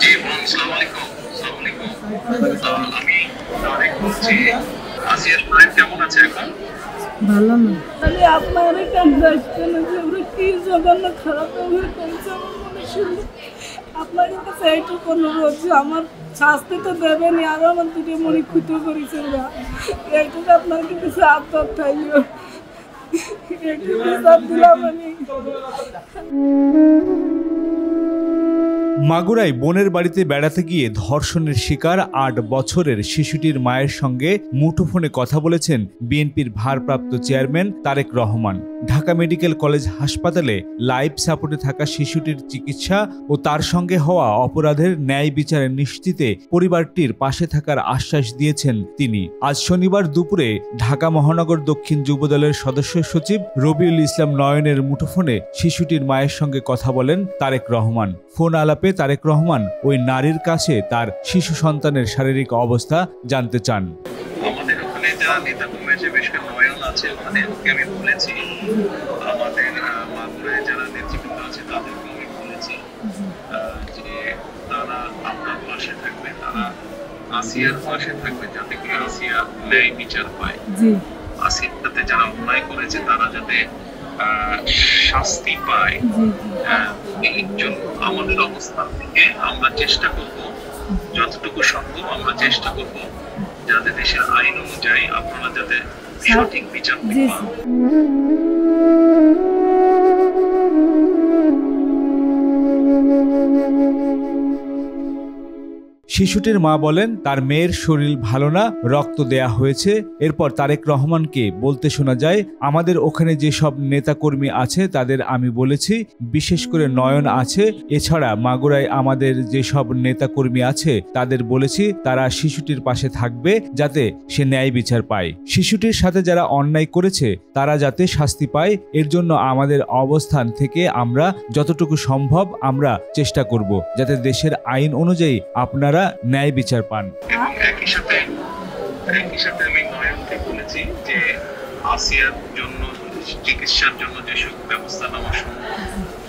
জি বোন, আসসালামু আলাইকুম। আসসালামু আলাইকুম। আমি তারেক বলছি। আসিয়া সাহেব কেমন আছে এখন? ভালো না, তাহলে আপনার কাছে আসছেন যে আমরা কি জঘন্য খারাপ ব্যবহার করেছি আমার মনে শুনলে আপনার কাছে এইটুকু অনুরোধ যে আমার শাস্তি তো দেবেনি, আরো আমার দুটো মনে ক্ষুদ্র করেছে ওরা, এইটুকু আপনার কাছে আত্মা থাইও, এইটুকু সাথ দিলাম আমি। মাগুরায় বোনের বাড়িতে বেড়াতে গিয়ে ধর্ষণের শিকার ৮ বছরের শিশুটির মায়ের সঙ্গে মুঠোফোনে কথা বলেছেন বিএনপির ভারপ্রাপ্ত chairman Tarique Rahman. Dhaka medical college হাসপাতালে লাইফ সাপোর্টে থাকা শিশুটির চিকিৎসা ও তার সঙ্গে হওয়া অপরাধের ন্যায় বিচারের নিশ্চিতে পরিবারটির পাশে থাকার আশ্বাস দিয়েছেন তিনি। আজ শনিবার দুপুরে ঢাকা মহানগর দক্ষিণ যুবদলের সদস্য সচিব রবিউল ইসলাম নয়নের মুঠোফোনে শিশুটির মায়ের সঙ্গে কথা বলেন তারেক রহমান। ফোন আলাপে তারেক রহমান ওই নারীর কাছে তার শিশু সন্তানের শারীরিক অবস্থা জানতে চান। আমাদের ওখানে যারা নেতা কর্মী আছে, বেশ কিছু নয়ন আছে, ওখানে ওকে আমি বলেছি, আমাদের মাগুরায় যারা নেতৃবৃন্দ আছে তাদেরকে আমি বলেছি যে তারা আপনার পাশে থাকবে, তারা আসিয়ার পাশে থাকবে, যাতে করে আসিয়া ন্যায় বিচার পায়। আসিয়ার সাথে যারা অন্যায় করেছে তারা যাতে শাস্তি পায়। এই জন্য আমাদের অবস্থান থেকে আমরা চেষ্টা করব, যতটুকু সম্ভব আমরা চেষ্টা করব যাতে দেশের আইন অনুযায়ী আপনারা যাতে সঠিক বিচার পান। শিশুটির মা বলেন তার মেয়ের শরীর ভালো না, রক্ত দেয়া হয়েছে। এরপর তারেক রহমানকে বলতে শোনা যায়, আমাদের ওখানে যেসব নেতাকর্মী আছে তাদের আমি বলেছি, বিশেষ করে নয়ন আছে, এছাড়া মাগুরায় আমাদের যেসব নেতাকর্মী আছে তাদের বলেছি তারা শিশুটির পাশে থাকবে যাতে সে ন্যায় বিচার পায়। শিশুটির সাথে যারা অন্যায় করেছে তারা যাতে শাস্তি পায়, এর জন্য আমাদের অবস্থান থেকে আমরা যতটুকু সম্ভব আমরা চেষ্টা করব যাতে দেশের আইন অনুযায়ী আপনারা ন্যায় বিচার পান। এবং একই সাথে আমি নয়নকে বলেছি যে আসিয়ার জন্য চিকিৎসার জন্য যেসব ব্যবস্থা নেওয়া সম্ভব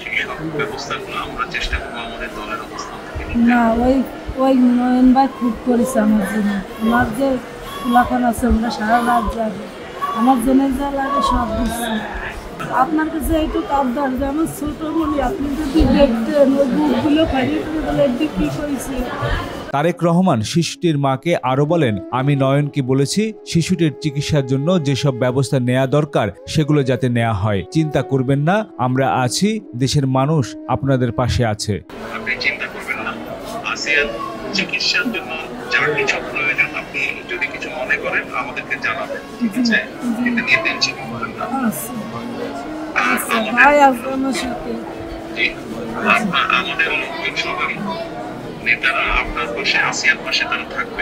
সেই সব ব্যবস্থাগুলো আমরা চেষ্টা করবো আমাদের দলের অবস্থান থেকে নিতে। না, ওই নয়ন ভাই খুব করেছে আমার জন্য, আমার যে এলাকার আছে আমরা সারা রাত যাবে, আমার জন্য যা লাগে সব দিচ্ছে। আপনার কাছে এইটুকু আবদার যে আমার ছোট মনি আপনি যদি দেখতেন ওই বুকগুলো ফাইলে করে বলে একদিন কি করেছে। তারেক রহমান শিশুটির মাকে আরো বলেন, আমি নয়নকে বলেছি শিশুটির চিকিৎসার জন্য যেসব ব্যবস্থা নেওয়া দরকার সেগুলো যাতে নেওয়া হয়। চিন্তা করবেন না, আমরা আছি, দেশের মানুষ আপনাদের পাশে আছে। আপনি চিন্তা করবেন না, আসিয়ার চিকিৎসার জন্য যা কিছু প্রয়োজন আপনি যদি কিছু মনে করেন আমাদেরকে জানাবেন, ঠিক আছে? এটা নিয়ে টেনশন করবেন না। আমাদের লোকজন সবাই নেতারা আপনার পাশে, আসিয়ার পাশে তারা থাকবে।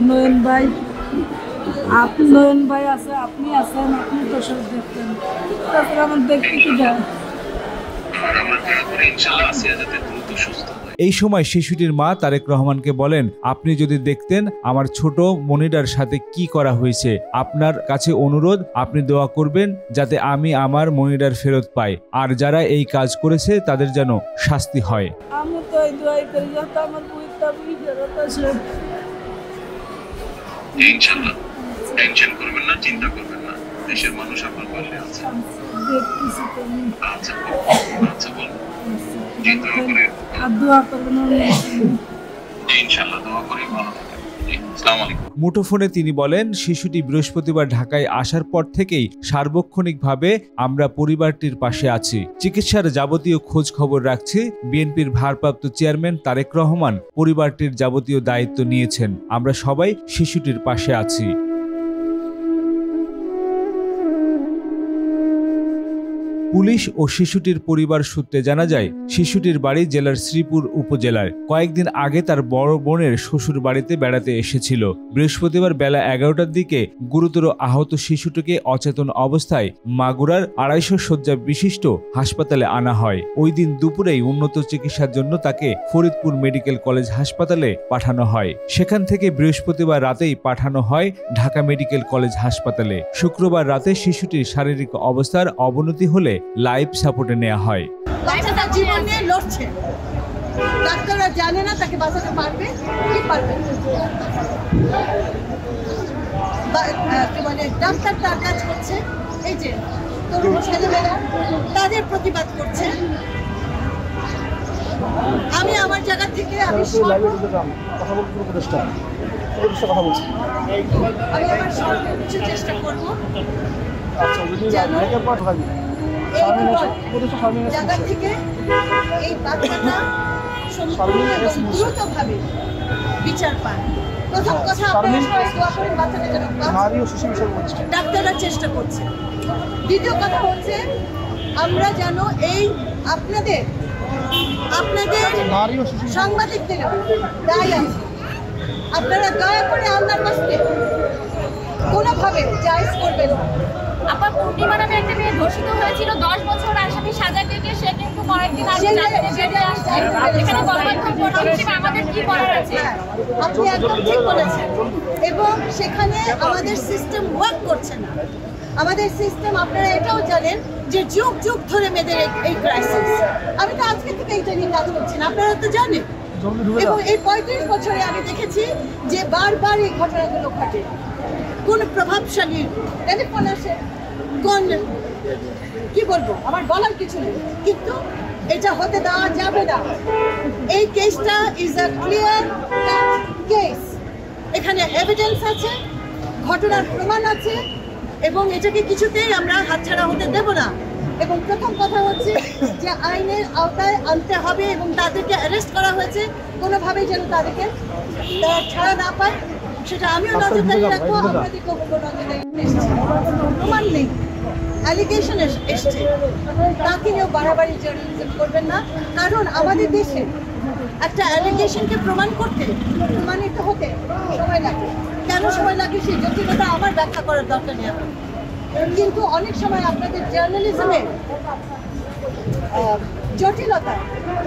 নয়ন ভাই, আপনি নয়ন ভাই আছে, আপনি আছেন, আপনি তো সব দেখতেন, তারপরে আমার দেখতে কি যায়। আর আমরা দোয়া করি ইনশাআল্লাহ আসিয়া যাতে দ্রুত সুস্থ হয়। এই সময় শিশুটির মা তারেক রহমানকে বলেন, আপনি যদি দেখতেন আমার ছোট মনিটার সাথে কি করা হয়েছে, আপনার কাছে অনুরোধ আপনি দোয়া করবেন যাতে আমি আমার মনিটার ফেরত পাই, আর যারা এই কাজ করেছে তাদের যেন শাস্তি হয়। আমি তো এই দোয়াই করি যাতে আমার বুঝটা ফেরত আসে। ইনশাআল্লাহ টেনশন করবেন না, চিন্তা করবেন না, দেশের মানুষ আপনার পাশে আছে। আচ্ছা আচ্ছা বল, জি দোয়া করে আর দোয়া করবেন ইনশাআল্লাহ, দোয়া করি ভালো থাকেন। আসসালামু আলাইকুম। মুঠোফোনে তিনি বলেন, শিশুটি বৃহস্পতিবার ঢাকায় আসার পর থেকেই সার্বক্ষণিকভাবে আমরা পরিবারটির পাশে আছি, চিকিৎসার যাবতীয় খোঁজ খবর রাখছি। বিএনপির ভারপ্রাপ্ত চেয়ারম্যান তারেক রহমান পরিবারটির যাবতীয় দায়িত্ব নিয়েছেন, আমরা সবাই শিশুটির পাশে আছি। পুলিশ ও শিশুটির পরিবার সূত্রে জানা যায়, শিশুটির বাড়ি জেলার শ্রীপুর উপজেলার। কয়েকদিন আগে তার বড় বোনের শ্বশুর বাড়িতে বেড়াতে এসেছিল। বৃহস্পতিবার বেলা 11টার দিকে গুরুতর আহত শিশুটিকে অচেতন অবস্থায় মাগুরার 250 শয্যা বিশিষ্ট হাসপাতালে আনা হয়। ওই দিন দুপুরেই উন্নত চিকিৎসার জন্য তাকে ফরিদপুর মেডিকেল কলেজ হাসপাতালে পাঠানো হয়। সেখান থেকে বৃহস্পতিবার রাতেই পাঠানো হয় ঢাকা মেডিকেল কলেজ হাসপাতালে। শুক্রবার রাতে শিশুটির শারীরিক অবস্থার অবনতি হলে লাইফ সাপোর্টে নেওয়া হয়। ডাক্তাররা জানে না তাকে বাঁচাতে পারবে কি পারবে মানে ডাক্তার তার কাজ করছে, এই যে তরুণ ছেলেমেয়েরা তাদের প্রতিবাদ করছে। আমি আমার জায়গা থেকে আমি আমার সর্বোচ্চ চেষ্টা করবো জায়গা থেকে এই বাচ্চাটা সম্পূর্ণ এবং দ্রুতভাবে বিচার পান। প্রথম কথা, আপনারা সবাই দোয়া করেন বাচ্চাটা যেন ডাক্তাররা চেষ্টা করছে। দ্বিতীয় কথা হচ্ছে আমরা যেন এই আপনাদের সাংবাদিকদের দায় আছে, আপনারা দয়া করে আল্লাহর রাস্তায় কোনোভাবে জায়েজ করবেন না। আপা পূর্ণিমা নামে একটা মেয়ে ধর্ষিত হয়েছিল, 10 বছর আসামি সাজা থেকে সে কিন্তু কয়েকদিন আগে জামিনে বেরিয়ে আসছে। এখানে গণমাধ্যম কর্মী হিসেবে আমাদের কি করার আছে? আপনি একদম ঠিক বলেছেন। এবং সেখানে আমাদের সিস্টেম ওয়ার্ক করছে না। আমাদের সিস্টেম, আপনারা এটাও জানেন যে যুগ যুগ ধরে মেয়েদের এই ক্রাইসিস। আমি তো আজকে থেকে এটা নিয়ে কাজ করছি না, আপনারা তো জানেন। এবং এই 35 বছরে আমি দেখেছি যে বারবার এই ঘটনাগুলো ঘটে। কোন প্রভাবশালী টেলিফোন আসে, কোন কি বলবো, আমার বলার কিছু নেই, কিন্তু এটা হতে দেওয়া যাবে না। এই কেসটা ইজ আ ক্লিয়ার কেস। এখানে এভিডেন্স আছে, ঘটনার প্রমাণ আছে, এবং এটাকে কিছুতেই আমরা হাতছাড়া হতে দেব না। এবং প্রথম কথা হচ্ছে যে আইনের আওতায় আনতে হবে এবং তাদেরকে অ্যারেস্ট করা হয়েছে, কোনোভাবেই যেন তাদেরকে তারা ছাড়া না পায়, সেটা আমিও নজরদারি রাখবো। আপনাদেরকেও নজরদারি এসেছে, প্রমাণ নেই, অ্যালিগেশন এসছে, তাকে নিয়েও বাড়াবাড়ি জার্নালিজম করবেন না। কারণ আমাদের দেশে একটা অ্যালিগেশনকে প্রমাণিত হতে সময় লাগে। কেন সময় লাগে সেই জটিলতা আমার ব্যাখ্যা করার দরকার নেই। কিন্তু অনেক সময় আপনাদের জার্নালিজমের জটিলতা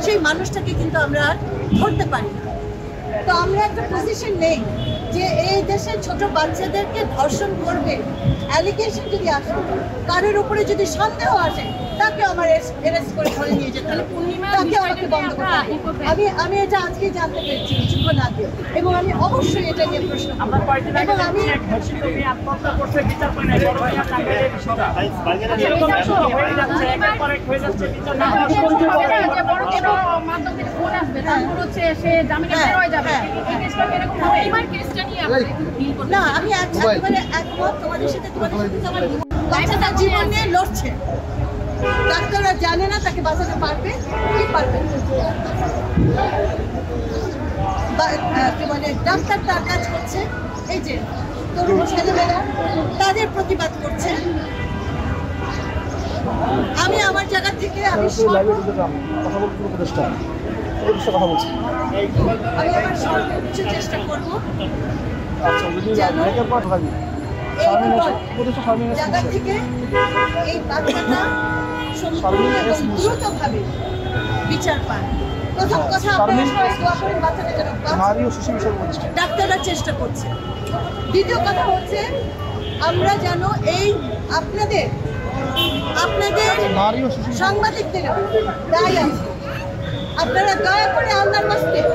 সেই মানুষটাকে কিন্তু আমরা ধরতে পারি না। তো আমরা একটা পজিশন নেই যে এই দেশের ছোট বাচ্চাদেরকে ধর্ষণ করবে, অ্যালিগেশন যদি আসে, কারোর উপরে যদি সন্দেহ আসে, তাকে আমার অ্যারেস্ট করে ধরে নিয়ে যেতে হবে, তাকে আমাকে বন্ধ করতে হবে। আমি এটা আজকেই জানতে পেরেছি কিছুক্ষণ আগে, এবং আমি অবশ্যই এটা নিয়ে প্রশ্ন করব। এবং আমি না, আমি একেবারে একমত তোমাদের সাথে। আমার বাচ্চাটা জীবন নিয়ে লড়ছে, ডাক্তাররা জানে না তাকে বাঁচাতে পারবে কি পারবে মানে ডাক্তার তার কাজ করছে, এই যে তরুণ ছেলেমেয়েরা তাদের প্রতিবাদ করছে। আমি আমার জায়গা থেকে আমি আমার সর্বোচ্চ চেষ্টা করবো জায়গা থেকে এই বাচ্চাটা সম্পূর্ণ এবং দ্রুতভাবে বিচার পান। প্রথম কথা, আপনারা সবাই দোয়া করেন বাচ্চাটা যেন ডাক্তাররা চেষ্টা করছে। দ্বিতীয় কথা হচ্ছে আমরা যেন এই আপনাদের সাংবাদিকদের দায় আছে, আপনারা দয়া করে আল্লাহর রাস্তায়